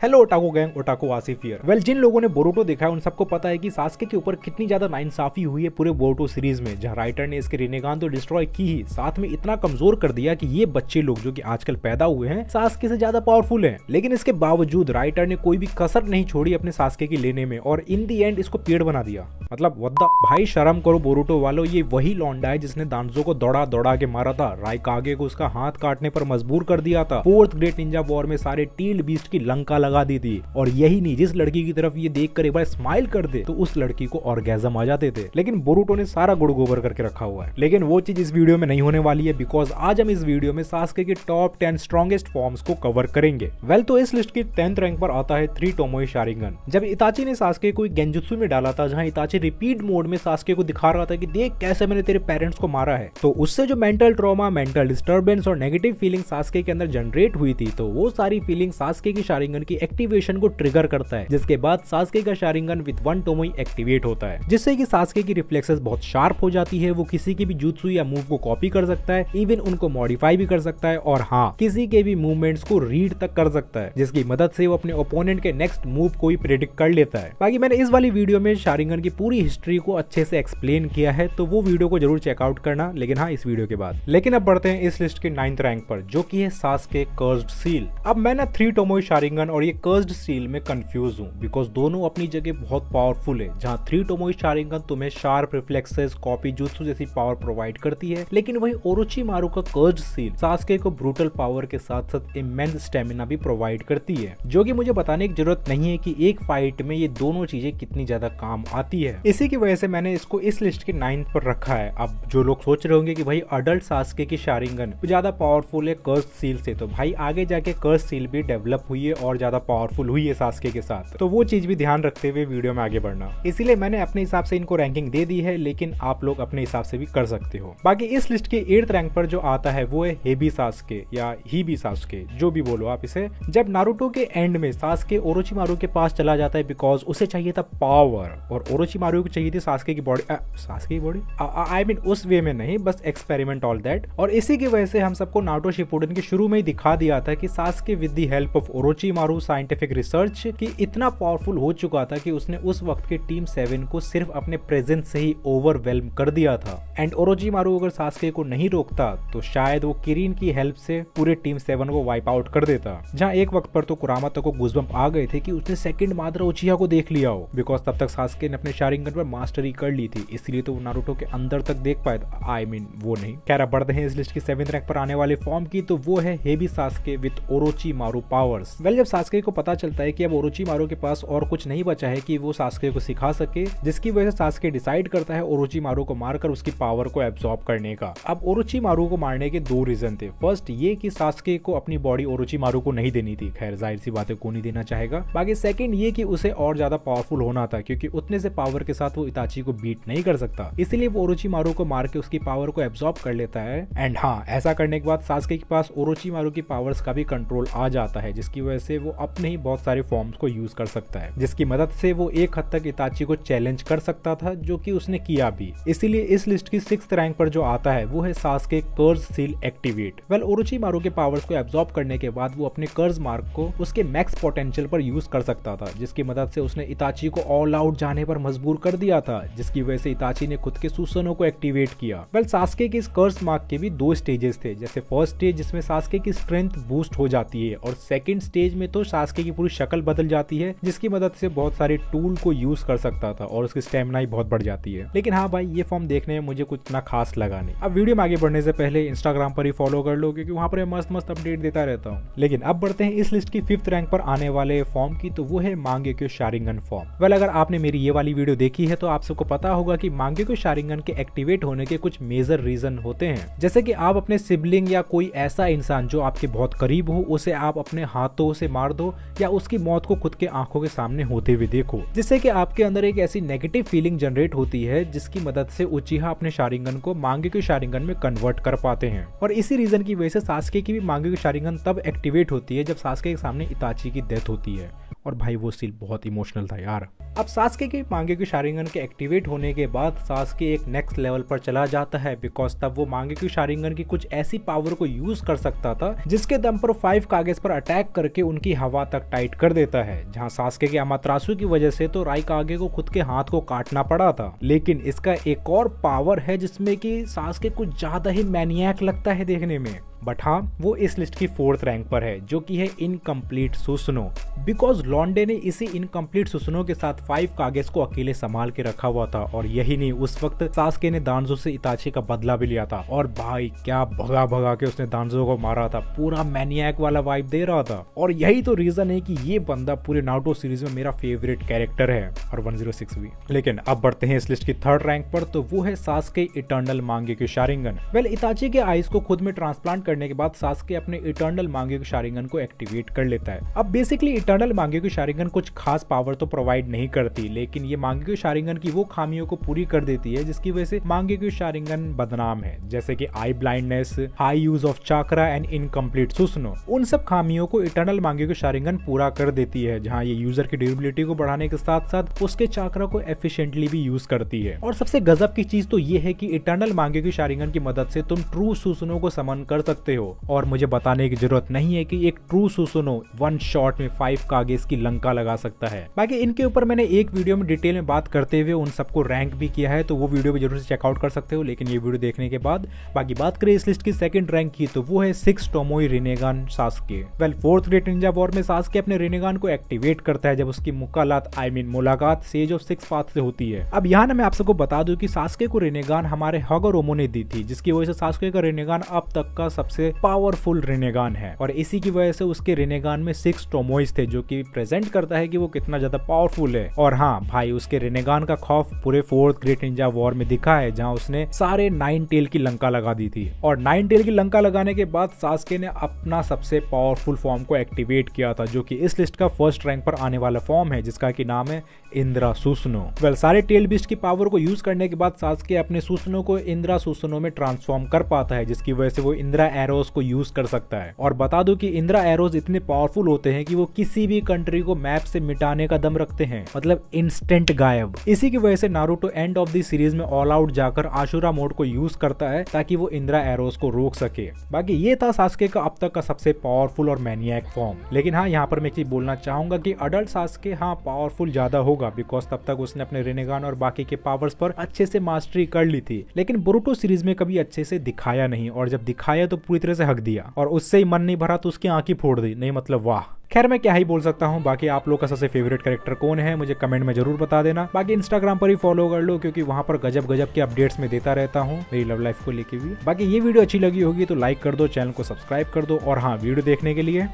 Hello otaku gang, otaku Asif here. Well, जिन लोगों ने बोरुटो देखा है उन सबको पता है कि सास्के के ऊपर कितनी ज्यादा नाइंसाफी हुई है पूरे बोरुटो सीरीज में, जहां राइटर ने इसके रिनेगान तो डिस्ट्रॉय की ही, साथ में इतना कमजोर कर दिया कि ये बच्चे लोग जो कि आजकल पैदा हुए हैं सास्के से ज्यादा पावरफुल हैं। लेकिन इसके बावजूद राइटर ने कोई भी कसर नहीं छोड़ी अपने सास्के की लेने में, और इन दी एंड इसको पेड़ बना दिया। मतलब वद्दा भाई, शर्म करो बोरुटो वालों, ये वही लौंडा है जिसने दांजो को दौड़ा दौड़ा के मारा था, राइकागे को उसका हाथ काटने पर मजबूर कर दिया था, फोर्थ ग्रेट निंजा वॉर में सारे टील्ड बीस्ट की लंका लगा दी थी। और यही नहीं, जिस लड़की की तरफ ये देखकर एक बार स्माइल कर दे तो उस लड़की को ऑर्गेजम आ जाते थे। लेकिन बोरुटो ने सारा गुड़ गोबर करके रखा हुआ है। लेकिन वो चीज इस वीडियो में नहीं होने वाली है, बिकॉज आज हम इस वीडियो में सास्के के टॉप 10 स्ट्रॉन्गेस्ट फॉर्म्स को कवर करेंगे। वेल, तो इस लिस्ट की 10th रैंक पर आता है 3 टोमोई शारिंगन। जब इताची ने सास्के को गेंजुत्सु में डाला था, जहां इताची रिपीट मोड में सास्के को दिखा रहा था कि देख कैसे मैंने तेरे पेरेंट्स को मारा है, तो उससे जो मेंटल ट्रॉमा, मेंटल डिस्टर्बेंस और नेगेटिव फीलिंग सास्के के अंदर जनरेट हुई थी, तो वो सारी फीलिंग सास्के की शारिंगन की एक्टिवेशन को ट्रिगर करता है, जिसके बाद सास्के का शारिंगन विद 1 टोमोई एक्टिवेट होता है, जिससे कि सास्के की रिफ्लेक्सेस बहुत शार्प हो जाती है। वो किसी की भी jutsu या मूव को कॉपी कर सकता है, इवन उनको मॉडिफाई भी कर सकता है, और हाँ, किसी के भी मूवमेंट्स को रीड तक कर सकता है, जिसकी मदद से वो अपने ओपोनेंट के नेक्स्ट मूव को ही प्रेडिक्ट कर लेता है। बाकी मैंने इस वाली वीडियो में शारिंगन की पूरी हिस्ट्री को अच्छे से एक्सप्लेन किया है, तो वो वीडियो को जरूर चेकआउट करना, लेकिन हाँ, इस वीडियो के बाद। लेकिन अब बढ़ते हैं इस लिस्ट के 9th रैंक पर, जो कि है सास्के कर्स्ड सील। अब मैं ना 3 टोमोई शारिंगन और ये कर्स्ड सील में कंफ्यूज हूँ, बिकॉज दोनों अपनी जगह बहुत पावरफुल है। जहाँ 3 टोमोई शारिंगन तुम्हें शार्प रिफ्लेक्सेस, कॉपी जुत्सु जैसी पावर प्रोवाइड करती है, लेकिन वही ओरोचिमारू का कर्स्ड सील सास्के को ब्रूटल पावर के साथ साथ इमेंस स्टेमिना भी प्रोवाइड करती है, जो कि मुझे बताने की जरूरत नहीं है कि एक फाइट में ये दोनों चीजें कितनी ज्यादा काम आती है। इसी की वजह से मैंने इसको इस लिस्ट के 9th पर रखा है। अब जो लोग सोच रहे होंगे कि भाई अडल्ट सास्के की शारिंगन ज्यादा पावरफुल है कर्स्ड सील से, तो भाई आगे जाके कर्स्ड सील भी डेवलप हुई है और ज्यादा पावरफुल हुई है सास्के के साथ, तो वो चीज भी ध्यान रखते हुए वीडियो में आगे बढ़ना। इसीलिए मैंने अपने हिसाब से इनको रैंकिंग दे दी है, लेकिन आप लोग अपने हिसाब से भी कर सकते हो। बाकी इस लिस्ट के 8th रैंक पर जो आता है वो है हेबी सास्के या हीबी सास्के, जो भी बोलो आप इसे। जब नारुतो के एंड में सास्के ओरोचिमारू के पास चला जाता है, बिकॉज उसे चाहिए था पावर और ओरोचिमारू को चाहिए थी सास्के की बॉडी। सास्के की बॉडी आई मीन उस वे में नहीं, बस एक्सपेरिमेंट ऑल दैट। और इसी की वजह से हम सबको नारुतो शिपुडेन के शुरू में ही दिखा दिया था कि Sasuke with the help of Orochimaru scientific research की इतना पावरफुल हो चुका था कि उसने उस वक्त के टीम 7 को सिर्फ अपने प्रेजेंस से ही ओवरवेल्म कर दिया था। एंड ओरोचिमारू अगर सास्के को नहीं रोकता तो शायद वो किरीन की हेल्प से पूरे टीम 7 को वाइप आउट कर देता। जहां एक वक्त पर तो कुरामा तक को गूज़बम्प आ गए थे कि उसने सेकंड मादरा उचिहा को देख लिया हो, बिकॉज तब तक सास्के ने अपने शारिंगन पर मास्टरी कर ली थी, इसलिए तो वो नारुतो के अंदर तक देख पाए। आई मीन वो नहीं। खैर, बढ़ते हैं इस लिस्ट की 7th रैंक पर आने वाले फॉर्म की, तो वो है heavy Sasuke with Orochimaru powers. Well, जब सास्के को पता चलता है कि अब ओरोचिमारू के पास और कुछ नहीं बचा है कि वो सास्के को सिखा सके, जिसकी वजह से सास्के डिसाइड करता है ओरोचिमारू को मारकर उसकी पावर को एब्सॉर्ब करने का। अब ओरोचिमारू को मारने के 2 रीजन थे। फर्स्ट ये कि सास्के को अपनी बॉडी ओरोचिमारू को नहीं देनी थी, खैर जाहिर सी बात है, को नहीं देना चाहेगा। बाकी सेकंड ये कि उसे और ज्यादा पावरफुल होना था, क्योंकि उतने से पावर के साथ वो इताची को बीट नहीं कर सकता, इसलिए वो ओरोचिमारू को मार के उसकी पावर को एब्सॉर्ब कर लेता है। एंड हाँ, ऐसा करने के बाद सास्के के पास ओरोचिमारू की पावर्स का भी कंट्रोल आ जाता है, जिसकी वजह से वो अपने ही बहुत सारे फॉर्म्स को यूज कर सकता है, जिसकी मदद से वो एक हद तक इताची को चैलेंज कर सकता था, जो कि उसने किया भी। इसीलिए इस लिस्ट की 6th रैंक पर जो आता है वो है सास्के कर्ज सील एक्टिवेट। वेल, ओरोचिमारू के पावर्स को एब्सॉर्ब करने के बाद वो अपने कर्ज मार्क को उसके मैक्स पोटेंशियल पर यूज कर सकता था, जिसकी मदद से उसने इताची को ऑल आउट जाने पर मजबूर कर दिया था, जिसकी वजह से इताची ने खुद के सुसनो को एक्टिवेट किया। वेल, सास्के के इस कर्ज मार्क के भी 2 स्टेजेस थे। जैसे फर्स्ट स्टेज जिसमें सास्के की स्ट्रेंथ बूस्ट हो जाती है, और सेकंड स्टेज में तो सास्के की पूरी शक्ल बदल जाती है, जिसकी मदद से बहुत सारे टूल को यूज कर सकता था और उसकी स्टेमिना ही बहुत बढ़ जाती है। लेकिन हाँ भाई, ये फॉर्म देखने में मुझे कुछ इतना खास लगा नहीं। अब वीडियो में आगे बढ़ने से पहले इंस्टाग्राम पर ही फॉलो कर लो, क्योंकि वहां पर मैं मस्त अपडेट देता रहता हूँ। लेकिन अब बढ़ते हैं इस लिस्ट की 5th रैंक पर आने वाले फॉर्म की, तो वो है मांगेक्यो शारिंगन फॉर्म। वेल, अगर आपने मेरी ये वाली वीडियो देखी है तो आप सबको पता होगा कि मांगेक्यो शारिंगन के एक्टिवेट होने के कुछ मेजर रीजन होते हैं, जैसे कि आप अपने सिबलिंग या कोई ऐसा इंसान जो आपके बहुत करीब हो, उसे आप अपने हाथों से मार दो या उसकी मौत को खुद के आंखों के सामने होते हुए देखो, जिससे कि आपके अंदर एक ऐसी नेगेटिव फीलिंग जनरेट होती है, जिसकी मदद से उचिहा अपने शारिंगन को मांगेक्यो शारिंगन में कन्वर्ट कर पाते हैं। और इसी रीजन की वजह से सास्के की भी मांगेक्यो शारिंगन तब एक्टिवेट होती है जब सास्के के सामने इताची की डेथ होती है। और भाई वो सीन बहुत इमोशनल था यार। अब सास्के के मांगेक्यू शारिंगन के एक्टिवेट होने के बाद सास्के एक नेक्स्ट लेवल पर चला जाता है, बिकॉज तब वो मांगेक्यू शारिंगन की कुछ ऐसी पावर को यूज कर सकता था जिसके दम पर 5 कागेस पर अटैक करके उनकी हवा तक टाइट कर देता है। जहां सास्के के अमात्रासु की वजह से तो राइकागे को खुद के हाथ को काटना पड़ा था, लेकिन इसका एक और पावर है जिसमें कि सास्के कुछ ज्यादा ही मैनियक लगता है देखने में। बट हाँ, वो इस लिस्ट की 4th रैंक पर है, जो कि है इनकम्प्लीट सुसुनो, बिकॉज लॉन्डे ने इसी इनकम्प्लीट सुसुनो के साथ 5 कागेस को अकेले संभाल के रखा हुआ था। और यही नहीं, उस वक्त सास्के ने दांजो से इताची का बदला भी लिया था, और भाई क्या भगा भगा के उसने दांजो को मारा था, पूरा मैनियक वाला वाइब दे रहा था। और यही तो रीजन है कि ये बंदा पूरे नारुतो सीरीज में मेरा फेवरेट कैरेक्टर है, और 106 भी। लेकिन अब बढ़ते हैं इस लिस्ट की 3rd रैंक पर, तो वो है Sasuke eternal Mangekyo Sharingan. Well, Itachi के आइस को खुद में ट्रांसप्लांट करने के बाद सास्के अपने इटर्नल मांगेक्यू शारिंगन को एक्टिवेट कर लेता है। अब बेसिकली इटर्नल मांगेक्यू शारिंगन कुछ खास पावर तो प्रोवाइड नहीं करती, लेकिन ये मांगेक्यू शारिंगन की वो खामियों को पूरी कर देती है जिसकी वजह से मांगेक्यू शारिंगन बदनाम है, जैसे कि eye blindness, high use of chakra and incomplete Susanoo. उन सब खामियों को इटर्नल मांगेक्यू शारिंगन पूरा कर देती है, जहां ये यूजर की ड्यूरेबिलिटी को बढ़ाने के साथ साथ उसके चाक्रा को एफिशिएंटली भी यूज करती है। और सबसे गजब की चीज तो ये है कि इटर्नल मांगेक्यू शारिंगन की मदद से तुम ट्रू सुसुनो को समन कर सकते हो, और मुझे बताने की जरूरत नहीं है कि एक ट्रू सुसुनो 1 शॉट में 5 कागेस की लंका लगा सकता है। बाकी इनके ऊपर मैंने एक वीडियो में डिटेल में बात करते हुए उन सबको रैंक भी किया है, तो वो वीडियो भी जरूर से चेकआउट कर सकते हो। लेकिन ये वीडियो देखने के बाद बाकी बात करें इस लिस्ट की 2nd रैंक की, तो वो है 6 tomoe Rinnegan Sasuke. Well, 4th great ninja war में सास्के अपने रिनेगान को एक्टिवेट करता है जब उसकी मुलाकात सेज ऑफ 6 पाथ से होती है। अब यहाँ मैं आप सबको बता दूं कि सास्के को रिनेगान हमारे हगोरोमो ने दी थी, जिसकी वजह से सास्के का रिनेगान अब तक का सबसे पावरफुल रिनेगान है, और इसी की वजह से उसके रिनेगान में 6 टोमोइस थे, जो कि प्रेजेंट करता है कि वो कितना ज्यादा पावरफुल है। और हाँ भाई, उसके रिनेगान का खौफ पूरे 4th ग्रेट निंजा वॉर में दिखा है, जहां उसने सारे 9 टेल की लंका लगा दी थी। और 9 टेल की लंका लगाने के बाद सास्के ने अपना सबसे पावरफुल फॉर्म को एक्टिवेट किया था, जो कि इस लिस्ट का 1st रैंक पर आने वाला फॉर्म है, जिसका की नाम है इंद्रा सुसुनो। वेल, सारे टेल बीस्ट की पावर को यूज करने के बाद सास्के अपने सुसुनो को इंद्रा सुसुनो में ट्रांसफॉर्म कर पाता है, जिसकी वजह से वो इंद्रा एरोस को यूज कर सकता है। और बता दो कि इंद्रा एरोज इतने पावरफुल होते हैं कि वो किसी भी कंट्री को मैप से मिटाने का दम रखते हैं, मतलब इंस्टेंट गायब। इसी की वजह से Naruto end of the series में ऑल आउट जाकर आशुरा मोड को यूज करता है ताकि वो इंद्रा एरोज को रोक सके। बाकी ये था सास्के का अब तक का सबसे पावरफुल और मैनियक फॉर्म। लेकिन हाँ, यहाँ पर मैं एक चीज बोलना चाहूंगा कि अडल्ट सास्के हाँ पावरफुल ज्यादा होगा, बिकॉज तब तक उसने अपने रिनेगान और बाकी के पावर्स पर अच्छे से मास्टरी कर ली थी, लेकिन बोरुटो सीरीज में कभी अच्छे से दिखाया नहीं, और जब दिखाया तो पूरी तरह से हक दिया, और उससे ही मन नहीं भरा तो उसकी आंखें फोड़ दी। नहीं मतलब वाह। खैर, मैं क्या ही बोल सकता हूँ। बाकी आप लोग का सबसे फेवरेट कैरेक्टर कौन है मुझे कमेंट में जरूर बता देना। बाकी इंस्टाग्राम पर ही फॉलो कर लो, क्योंकि वहां पर गजब गजब के अपडेट्स में देता रहता हूँ मेरी लव लाइफ को लेके भी। बाकी ये वीडियो अच्छी लगी होगी तो लाइक कर दो, चैनल को सब्सक्राइब कर दो, और हाँ, वीडियो देखने के लिए